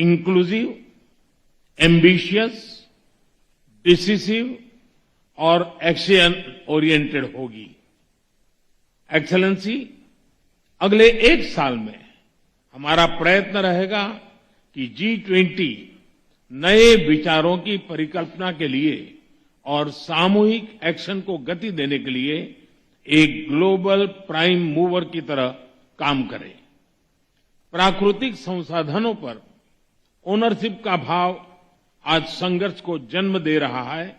Inclusive, ambitious, decisive और action oriented होगी। Excellency, अगले एक साल में हमारा प्रयत्न रहेगा कि G20 नए विचारों की परिकल्पना के लिए और सामूहिक एक्शन को गति देने के लिए एक ग्लोबल प्राइम मूवर की तरह काम करे। प्राकृतिक संसाधनों पर ओनरशिप का भाव आज संघर्ष को जन्म दे रहा है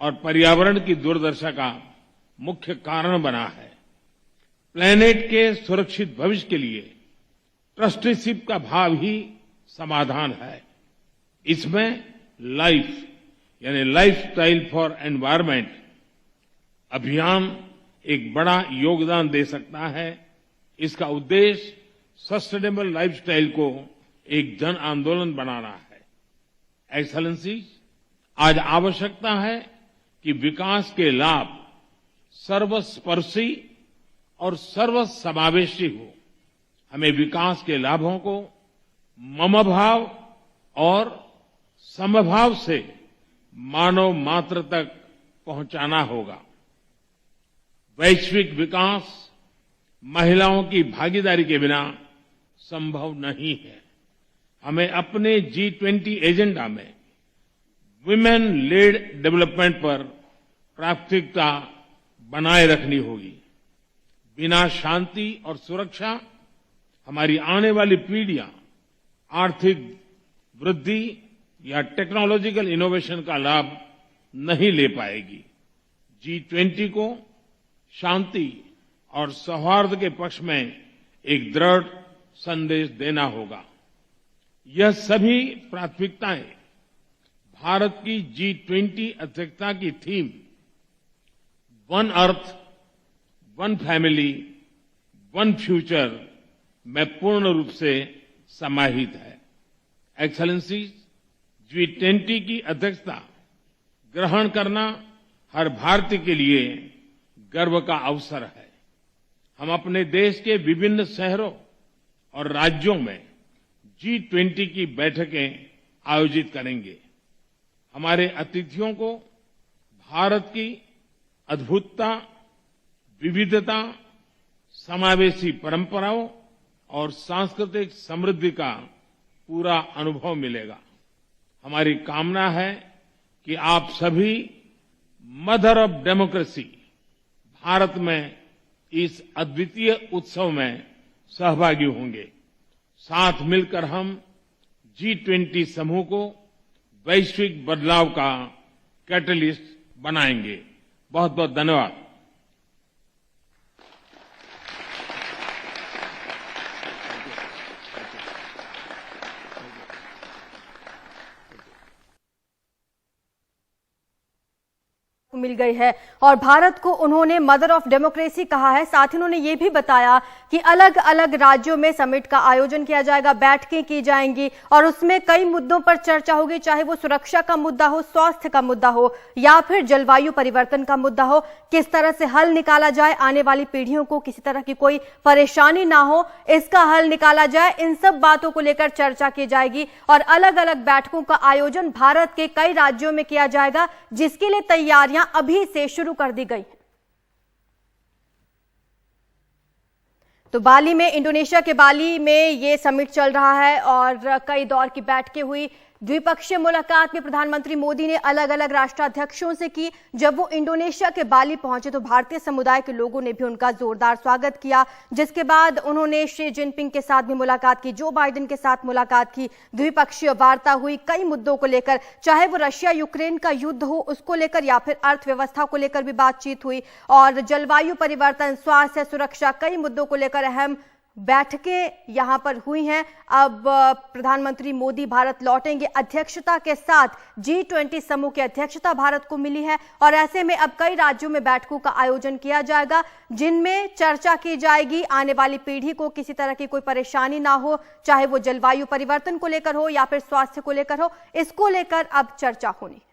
और पर्यावरण की दुर्दशा का मुख्य कारण बना है। प्लेनेट के सुरक्षित भविष्य के लिए ट्रस्टीशिप का भाव ही समाधान है। इसमें लाइफ यानी लाइफस्टाइल फॉर एनवायरमेंट अभियान एक बड़ा योगदान दे सकता है। इसका उद्देश्य सस्टेनेबल लाइफस्टाइल को एक जन आंदोलन बनाना है। एक्सेलेंसी, आज आवश्यकता है कि विकास के लाभ सर्वस्पर्शी और सर्वसमावेशी हो। हमें विकास के लाभों को ममभाव और समभाव से मानव मात्र तक पहुंचाना होगा। वैश्विक विकास महिलाओं की भागीदारी के बिना संभव नहीं है। हमें अपने G20 एजेंडा में वुमेन लेड डेवलपमेंट पर प्राथमिकता बनाए रखनी होगी। बिना शांति और सुरक्षा हमारी आने वाली पीढ़ियां आर्थिक वृद्धि या टेक्नोलॉजिकल इनोवेशन का लाभ नहीं ले पाएगी। G20 को शांति और सौहार्द के पक्ष में एक दृढ़ संदेश देना होगा। यह सभी प्राथमिकताएं भारत की G20 अध्यक्षता की theme one earth, one family, one future में पूर्ण रूप से समाहित है। एक्सेलेंसी, G20 की अध्यक्षता ग्रहण करना हर भारतीय के लिए गर्व का अवसर है। हम अपने देश के विभिन्न शहरों और राज्यों में G20 की बैठकें आयोजित करेंगे। हमारे अतिथियों को भारत की अद्भुतता, विविधता, समावेशी परंपराओं और सांस्कृतिक समृद्धि का पूरा अनुभव मिलेगा। हमारी कामना है कि आप सभी मदर ऑफ डेमोक्रेसी भारत में इस अद्वितीय उत्सव में सहभागी होंगे। साथ मिलकर हम G20 समूह को वैश्विक बदलाव का कैटलिस्ट बनाएंगे। बहुत बहुत धन्यवाद। मिल गई है और भारत को उन्होंने मदर ऑफ डेमोक्रेसी कहा है। साथ ही उन्होंने ये भी बताया कि अलग अलग राज्यों में समिट का आयोजन किया जाएगा, बैठकें की जाएंगी और उसमें कई मुद्दों पर चर्चा होगी, चाहे वो सुरक्षा का मुद्दा हो, स्वास्थ्य का मुद्दा हो या फिर जलवायु परिवर्तन का मुद्दा हो। किस तरह से हल निकाला जाए, आने वाली पीढ़ियों को किसी तरह की कोई परेशानी ना हो, इसका हल निकाला जाए, इन सब बातों को लेकर चर्चा की जाएगी और अलग अलग बैठकों का आयोजन भारत के कई राज्यों में किया जाएगा, जिसके लिए तैयारियां अभी से शुरू कर दी गई। तो बाली में, इंडोनेशिया के बाली में ये समिट चल रहा है और कई दौर की बैठकें हुई। द्विपक्षीय मुलाकात में प्रधानमंत्री मोदी ने अलग अलग राष्ट्राध्यक्षों से की। जब वो इंडोनेशिया के बाली पहुंचे तो भारतीय समुदाय के लोगों ने भी उनका जोरदार स्वागत किया, जिसके बाद उन्होंने शी जिनपिंग के साथ भी मुलाकात की, जो बाइडेन के साथ मुलाकात की, द्विपक्षीय वार्ता हुई कई मुद्दों को लेकर, चाहे वो रशिया यूक्रेन का युद्ध हो उसको लेकर या फिर अर्थव्यवस्था को लेकर भी बातचीत हुई और जलवायु परिवर्तन, स्वास्थ्य, सुरक्षा, कई मुद्दों को लेकर अहम बैठकें यहां पर हुई हैं। अब प्रधानमंत्री मोदी भारत लौटेंगे। अध्यक्षता के साथ G20 समूह की अध्यक्षता भारत को मिली है और ऐसे में अब कई राज्यों में बैठकों का आयोजन किया जाएगा, जिनमें चर्चा की जाएगी आने वाली पीढ़ी को किसी तरह की कोई परेशानी ना हो, चाहे वो जलवायु परिवर्तन को लेकर हो या फिर स्वास्थ्य को लेकर हो, इसको लेकर अब चर्चा होनी है।